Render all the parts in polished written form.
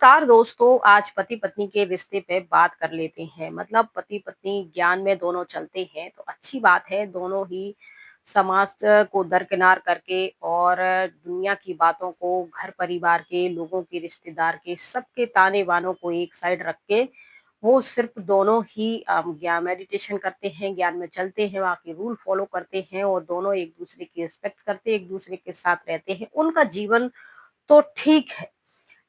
नमस्कार दोस्तों, आज पति पत्नी के रिश्ते पे बात कर लेते हैं। मतलब पति पत्नी ज्ञान में दोनों चलते हैं तो अच्छी बात है। दोनों ही समाज को दरकिनार करके और दुनिया की बातों को, घर परिवार के लोगों के, रिश्तेदार के, सबके ताने बानों को एक साइड रख के वो सिर्फ दोनों ही ज्ञान मेडिटेशन करते हैं, ज्ञान में चलते हैं, वहाँ के रूल फॉलो करते हैं और दोनों एक दूसरे की रिस्पेक्ट करते, एक दूसरे के साथ रहते हैं। उनका जीवन तो ठीक है।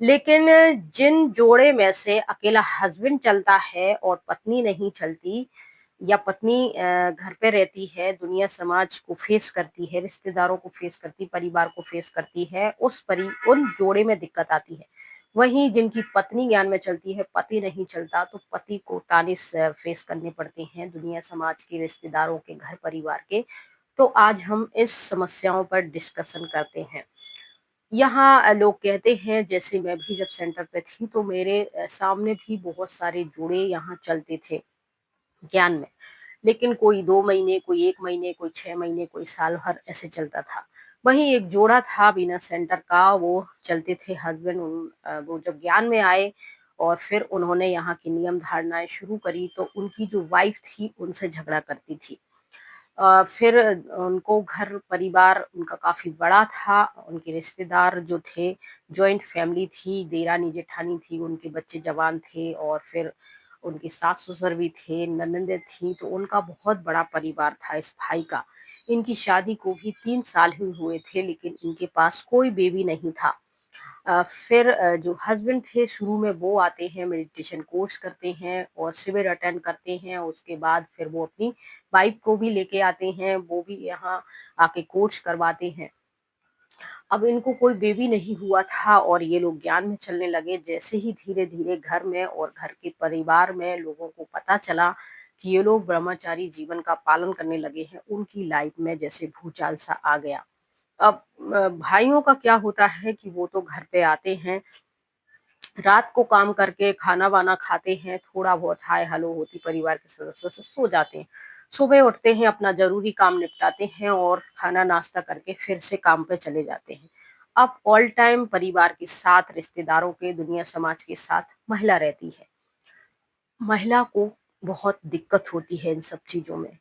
लेकिन जिन जोड़े में से अकेला हस्बैंड चलता है और पत्नी नहीं चलती, या पत्नी घर पे रहती है, दुनिया समाज को फेस करती है, रिश्तेदारों को फेस करती, परिवार को फेस करती है, उन जोड़े में दिक्कत आती है। वहीं जिनकी पत्नी ज्ञान में चलती है, पति नहीं चलता, तो पति को ताने फेस करने पड़ते हैं दुनिया समाज के, रिश्तेदारों के, घर परिवार के। तो आज हम इस समस्याओं पर डिस्कशन करते हैं। यहाँ लोग कहते हैं, जैसे मैं भी जब सेंटर पे थी तो मेरे सामने भी बहुत सारे जोड़े यहाँ चलते थे ज्ञान में। लेकिन कोई 2 महीने, कोई 1 महीने, कोई 6 महीने, कोई साल भर ऐसे चलता था। वहीं एक जोड़ा था बिना सेंटर का, वो चलते थे हस्बैंड। वो जब ज्ञान में आए और फिर उन्होंने यहाँ की नियम धारणाएँ शुरू करी तो उनकी जो वाइफ़ थी उनसे झगड़ा करती थी। फिर उनको घर परिवार उनका काफ़ी बड़ा था, उनके रिश्तेदार जो थे, जॉइंट फैमिली थी, देरानी-जेठानी थी, उनके बच्चे जवान थे और फिर उनके सास-ससुर भी थे, ननंदें थीं, तो उनका बहुत बड़ा परिवार था इस भाई का। इनकी शादी को भी 3 साल ही हुए थे, लेकिन इनके पास कोई बेबी नहीं था। फिर जो हस्बैंड थे शुरू में वो आते हैं, मेडिटेशन कोर्स करते हैं और शिविर अटेंड करते हैं। उसके बाद फिर वो अपनी वाइफ को भी लेके आते हैं, वो भी यहाँ आके कोर्स करवाते हैं। अब इनको कोई बेबी नहीं हुआ था और ये लोग ज्ञान में चलने लगे। जैसे ही धीरे-धीरे घर में और घर के परिवार में लोगों को पता चला कि ये लोग ब्रह्मचारी जीवन का पालन करने लगे हैं, उनकी लाइफ में जैसे भूचाल सा आ गया। अब भाइयों का क्या होता है कि वो तो घर पे आते हैं, रात को काम करके खाना-वाना खाते हैं, थोड़ा बहुत हाय-हेलो होती परिवार के सदस्यों से, सो जाते हैं। सुबह उठते हैं, अपना ज़रूरी काम निपटाते हैं और खाना-नाश्ता करके फिर से काम पे चले जाते हैं। अब ऑल टाइम परिवार के साथ, रिश्तेदारों के, दुनिया समाज के साथ महिला रहती है। महिला को बहुत दिक्कत होती है इन सब चीज़ों में।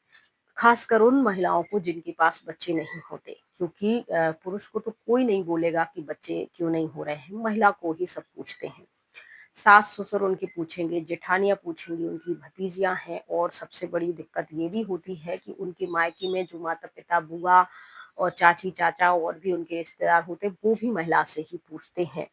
खासकर उन महिलाओं को जिनके पास बच्चे नहीं होते, क्योंकि पुरुष को तो कोई नहीं बोलेगा कि बच्चे क्यों नहीं हो रहे हैं, महिला को ही सब पूछते हैं। सास-ससुर उनके पूछेंगे, जेठानियाँ पूछेंगी, उनकी भतीजियाँ हैं और सबसे बड़ी दिक्कत ये भी होती है कि उनके मायके में जो माता-पिता, बुआ और चाची-चाचा और भी उनके रिश्तेदार होते हैं, वो भी महिला से ही पूछते हैं।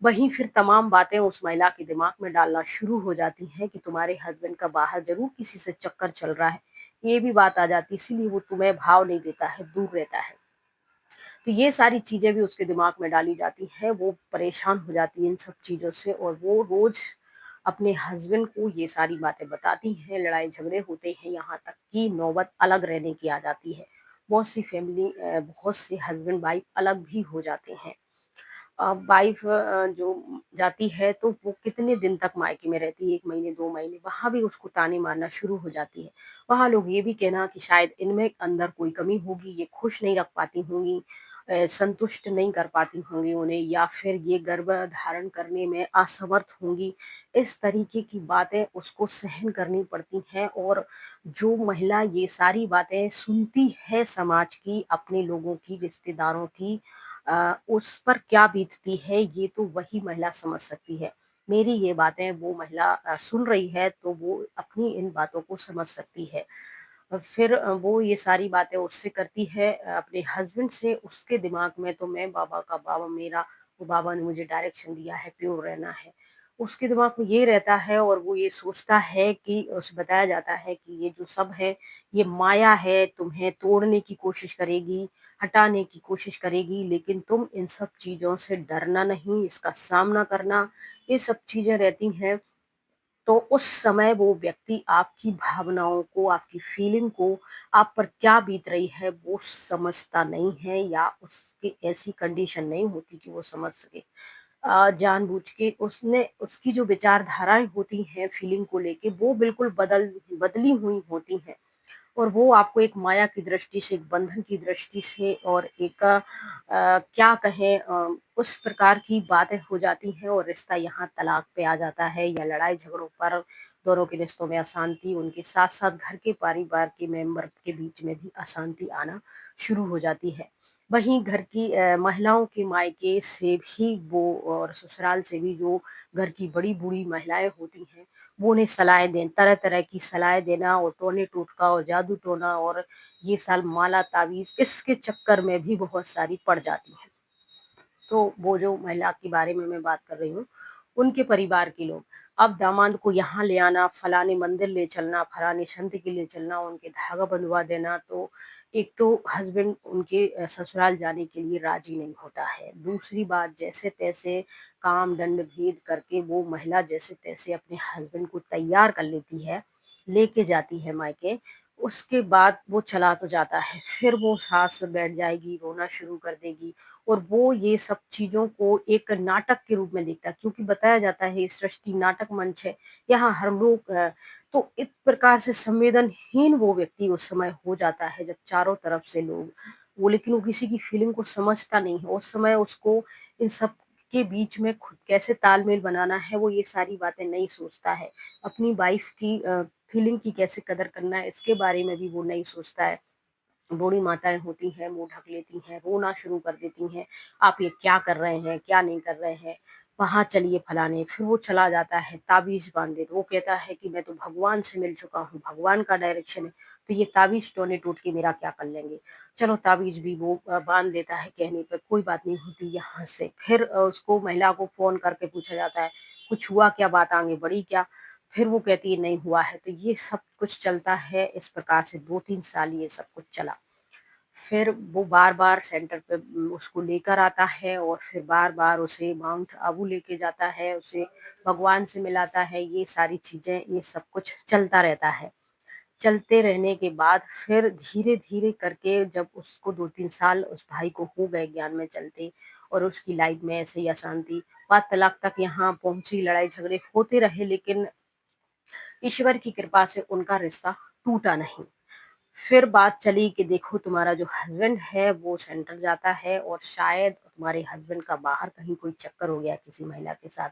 वहीं फिर तमाम बातें उस महिला के दिमाग में डालना शुरू हो जाती हैं कि तुम्हारे हस्बैंड का बाहर ज़रूर किसी से चक्कर चल रहा है। ये भी बात आ जाती है, इसीलिए वो तुम्हें भाव नहीं देता है, दूर रहता है। तो ये सारी चीज़ें भी उसके दिमाग में डाली जाती हैं, वो परेशान हो जाती है इन सब चीज़ों से और वो रोज़ अपने हस्बैंड को ये सारी बातें बताती हैं, लड़ाई झगड़े होते हैं, यहाँ तक कि नौबत अलग रहने की आ जाती है। बहुत से हस्बैंड वाइफ अलग भी हो जाते हैं। वाइफ जो जाती है तो वो कितने दिन तक मायके में रहती है, 1 महीने, 2 महीने, वहाँ भी उसको ताने मारना शुरू हो जाती है। वहाँ लोग ये भी कहना कि शायद इनमें अंदर कोई कमी होगी, ये खुश नहीं रख पाती होंगी, संतुष्ट नहीं कर पाती होंगी उन्हें, या फिर ये गर्भ धारण करने में असमर्थ होंगी। इस तरीके की बातें उसको सहन करनी पड़ती हैं और जो महिला ये सारी बातें सुनती है समाज की, अपने लोगों की, रिश्तेदारों की, उस पर क्या बीतती है ये तो वही महिला समझ सकती है। मेरी ये बातें वो महिला सुन रही है तो वो अपनी इन बातों को समझ सकती है। फिर वो ये सारी बातें उससे करती है, अपने हस्बैंड से। उसके दिमाग में तो मैं बाबा का बाबा, मेरा वो बाबा ने मुझे डायरेक्शन दिया है, प्योर रहना है। उसके दिमाग में ये रहता है और वो ये सोचता है कि उसे बताया जाता है कि ये जो सब है, ये माया है, तुम्हें तोड़ने की कोशिश करेगी, हटाने की कोशिश करेगी, लेकिन तुम इन सब चीज़ों से डरना नहीं, इसका सामना करना, ये सब चीज़ें रहती हैं। तो उस समय वो व्यक्ति आपकी भावनाओं को, आपकी फीलिंग को, आप पर क्या बीत रही है वो समझता नहीं है, या उसकी ऐसी कंडीशन नहीं होती कि वो समझ सके। जानबूझ के उसने उसकी जो विचारधाराएँ होती हैं फीलिंग को लेके वो बिल्कुल बदली हुई होती हैं। और वो आपको एक माया की दृष्टि से, एक बंधन की दृष्टि से और एक क्या कहें उस प्रकार की बातें हो जाती हैं और रिश्ता यहाँ तलाक पे आ जाता है या लड़ाई झगड़ों पर, दोनों के रिश्तों में अशांति, उनके साथ-साथ घर के परिवार के मेंबर के बीच में भी अशांति आना शुरू हो जाती है। वहीं घर की महिलाओं के मायके से भी वो और ससुराल से भी जो घर की बड़ी-बूढ़ी महिलाएँ होती हैं, वो उन्हें सलाहें दें, तरह-तरह की सलाहें देना और टोने-टोटका और जादू-टोना और ये साल माला तावीज़ इसके चक्कर में भी बहुत सारी पड़ जाती हैं। तो वो जो महिला के बारे में मैं बात कर रही हूँ, उनके परिवार के लोग, अब दामाद को यहाँ ले आना, फलाने मंदिर ले चलना, फलाने संत के ले चलना, उनके धागा बंधवा देना, तो एक तो हस्बैंड उनके ससुराल जाने के लिए राज़ी नहीं होता है। दूसरी बात जैसे-तैसे काम दंड भेद करके वो महिला जैसे-तैसे अपने हस्बैंड को तैयार कर लेती है, लेके जाती है मायके, उसके बाद वो चला तो जाता है, फिर वो सास बैठ जाएगी, रोना शुरू कर देगी और वो ये सब चीज़ों को एक नाटक के रूप में देखता है क्योंकि बताया जाता है ये सृष्टि नाटक मंच है, यहाँ हर लोग तो इस प्रकार से संवेदनहीन वो व्यक्ति उस समय हो जाता है जब चारों तरफ से लोग वो लेकिन वो किसी की फीलिंग को समझता नहीं है। उस समय उसको इन सब के बीच में खुद कैसे तालमेल बनाना है, वो ये सारी बातें नहीं सोचता है। अपनी वाइफ की फीलिंग की कैसे कदर करना है, इसके बारे में भी वो नहीं सोचता है। बूढ़ी माताएँ होती हैं, मुँह ढक लेती हैं, रोना शुरू कर देती हैं, आप ये क्या कर रहे हैं, क्या नहीं कर रहे हैं, वहाँ चलिए फलाने, फिर वो चला जाता है, ताबीज़ बाँध देता, वो कहता है कि मैं तो भगवान से मिल चुका हूँ, भगवान का डायरेक्शन है, तो ये ताबीज़ टोने-टोट के मेरा क्या कर लेंगे। चलो ताबीज़ भी वो बाँध देता है कहने पे, कोई बात नहीं होती यहाँ से। फिर उसको महिला को फ़ोन करके पूछा जाता है, कुछ हुआ क्या, बात आगे बढ़ी क्या? फिर वो कहती है नहीं हुआ है, तो ये सब कुछ चलता है इस प्रकार से 2-3 साल ये सब कुछ चला। फिर वो बार-बार सेंटर पे उसको लेकर आता है और फिर बार-बार उसे माउंट आबू लेके जाता है, उसे भगवान से मिलाता है, ये सारी चीज़ें, ये सब कुछ चलता रहता है। चलते रहने के बाद फिर धीरे-धीरे करके जब उसको 2-3 साल उस भाई को हो गए ज्ञान में चलते और उसकी लाइफ में ऐसे ही अशांति, बात तलाक तक यहाँ पहुँची, लड़ाई-झगड़े होते रहे लेकिन ईश्वर की कृपा से उनका रिश्ता टूटा नहीं। फिर बात चली कि देखो तुम्हारा जो हस्बैंड है वो सेंटर जाता है और शायद तुम्हारे हस्बैंड का बाहर कहीं कोई चक्कर हो गया किसी महिला के साथ,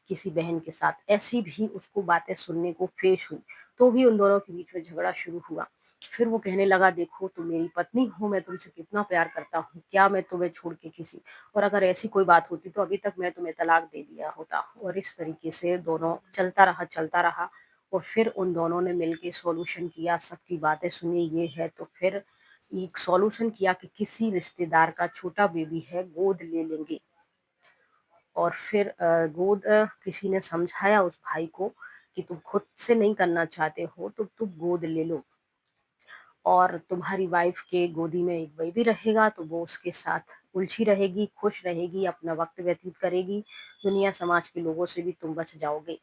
किसी बहन के साथ, ऐसी भी उसको बातें सुनने को पेश हुई। तो भी उन दोनों के बीच में झगड़ा शुरू हुआ। फिर वो कहने लगा देखो तुम मेरी पत्नी हो, मैं तुमसे कितना प्यार करता हूँ, क्या मैं तुम्हें छोड़ के किसी और अगर ऐसी कोई बात होती तो अभी तक मैं तुम्हें तलाक दे दिया होता। और इस तरीके से दोनों चलता रहा और फिर उन दोनों ने मिलके सॉल्यूशन किया, सबकी बातें सुनी ये है तो फिर एक सॉल्यूशन किया कि किसी रिश्तेदार का छोटा बेबी है, गोद ले लेंगे। और फिर गोद किसी ने समझाया उस भाई को कि तुम खुद से नहीं करना चाहते हो तो तुम गोद ले लो। और तुम्हारी वाइफ के गोदी में एक बेबी रहेगा तो वो उसके साथ उलझी रहेगी, खुश रहेगी, अपना वक़्त व्यतीत करेगी, दुनिया समाज के लोगों से भी तुम बच जाओगे।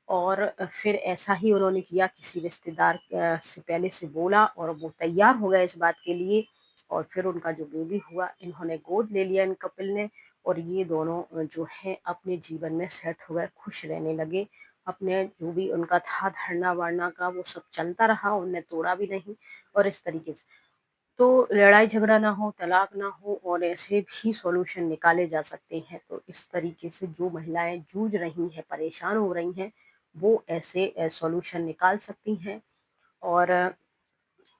और फिर ऐसा ही उन्होंने किया, किसी रिश्तेदार से पहले से बोला और वो तैयार हो गए इस बात के लिए और फिर उनका जो बेबी हुआ, इन्होंने गोद ले लिया इन कपल ने और ये दोनों जो हैं अपने जीवन में सेट हो गए, खुश रहने लगे। अपने जो भी उनका था धरना-वरना का वो सब चलता रहा, उनने तोड़ा भी नहीं। और इस तरीके से तो लड़ाई झगड़ा ना हो, तलाक ना हो और ऐसे भी सॉल्यूशन निकाले जा सकते हैं। तो इस तरीके से जो महिलाएँ जूझ रही हैं, परेशान हो रही हैं, वो ऐसे सॉल्यूशन निकाल सकती हैं और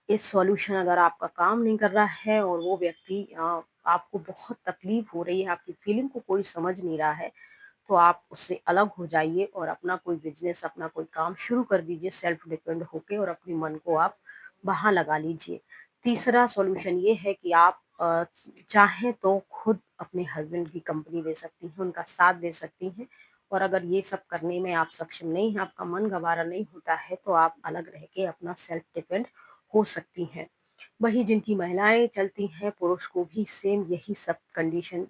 इस सॉल्यूशन अगर आपका काम नहीं कर रहा है और वो व्यक्ति आपको बहुत तकलीफ हो रही है, आपकी फीलिंग को कोई समझ नहीं रहा है, तो आप उससे अलग हो जाइए और अपना कोई बिज़नेस, अपना कोई काम शुरू कर दीजिए सेल्फ डिपेंड होके और अपने मन को आप वहाँ लगा लीजिए। तीसरा सॉल्यूशन ये है कि आप चाहें तो खुद अपने हस्बैंड की कंपनी दे सकती हैं, उनका साथ दे सकती हैं और अगर ये सब करने में आप सक्षम नहीं हैं, आपका मन गँवारा नहीं होता है, तो आप अलग रह के अपना सेल्फ डिपेंड हो सकती हैं। वहीं जिनकी महिलाएँ चलती हैं, पुरुष को भी सेम यही सब कंडीशन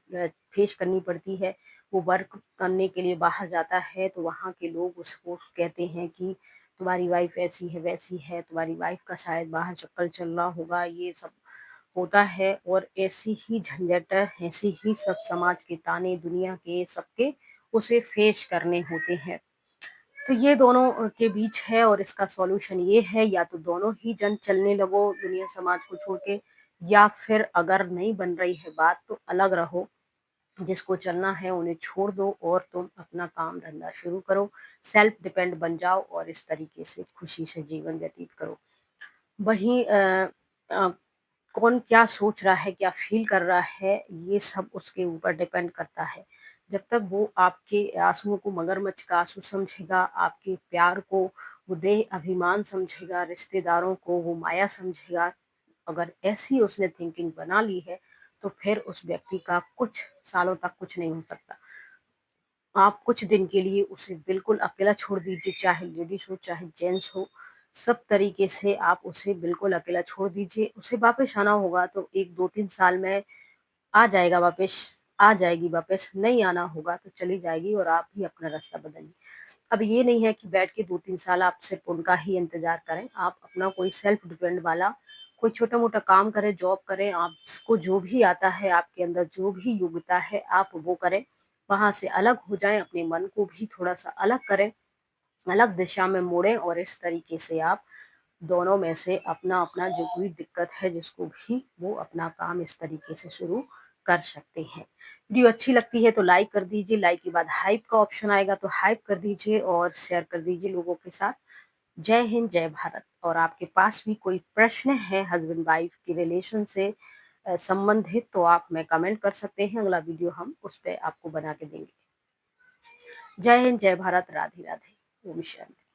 फेस करनी पड़ती है। वो वर्क करने के लिए बाहर जाता है तो वहाँ के लोग उसको कहते हैं कि तुम्हारी वाइफ़ ऐसी है, वैसी है, तुम्हारी वाइफ़ का शायद बाहर चक्कर चल रहा होगा, ये सब होता है और ऐसी ही झंझट, ऐसी ही सब समाज के ताने, दुनिया के सबके उसे फेस करने होते हैं। तो ये दोनों के बीच है और इसका सॉल्यूशन ये है, या तो दोनों ही जन चलने लगो दुनिया समाज को छोड़ के, या फिर अगर नहीं बन रही है बात तो अलग रहो। जिसको चलना है उन्हें छोड़ दो और तुम अपना काम धंधा शुरू करो, सेल्फ डिपेंड बन जाओ और इस तरीके से खुशी से जीवन व्यतीत करो। वहीं अ, कौन क्या सोच रहा है, क्या फ़ील कर रहा है, ये सब उसके ऊपर डिपेंड करता है। जब तक वो आपके आँसुओं को मगरमच्छ का आँसू समझेगा, आपके प्यार को वो देह अभिमान समझेगा, रिश्तेदारों को वो माया समझेगा, अगर ऐसी उसने थिंकिंग बना ली है, तो फिर उस व्यक्ति का कुछ सालों तक कुछ नहीं हो सकता। आप कुछ दिन के लिए उसे बिल्कुल अकेला छोड़ दीजिए, चाहे लेडीज़ हो, चाहे जेंट्स हो, सब तरीके से आप उसे बिल्कुल अकेला छोड़ दीजिए। उसे वापस आना होगा तो 1, 2, 3 साल में आ जाएगा वापस, आ जाएगी वापस, नहीं आना होगा तो चली जाएगी और आप भी अपना रास्ता बदलिए। अब ये नहीं है कि बैठ के 2-3 साल आप सिर्फ़ उनका ही इंतज़ार करें, आप अपना कोई सेल्फ डिपेंड वाला कोई छोटा-मोटा काम करें, जॉब करें, आपको जो भी आता है, आपके अंदर जो भी योग्यता है, आप वो करें। वहाँ से अलग हो जाएँ, अपने मन को भी थोड़ा-सा अलग करें, अलग दिशा में मोड़ें और इस तरीके से आप दोनों में से अपना-अपना जो कोई दिक्कत है जिसको भी वो अपना काम इस तरीके से शुरू कर सकते हैं। वीडियो अच्छी लगती है तो लाइक कर दीजिए, लाइक के बाद हाइप का ऑप्शन आएगा तो हाइप कर दीजिए और शेयर कर दीजिए लोगों के साथ। जय हिंद, जय भारत। और आपके पास भी कोई प्रश्न है हस्बैंड वाइफ के रिलेशन से संबंधित तो आप में कमेंट कर सकते हैं, अगला वीडियो हम उस पे आपको बना के देंगे। जय हिंद, जय भारत, राधे राधे, ओम शांति।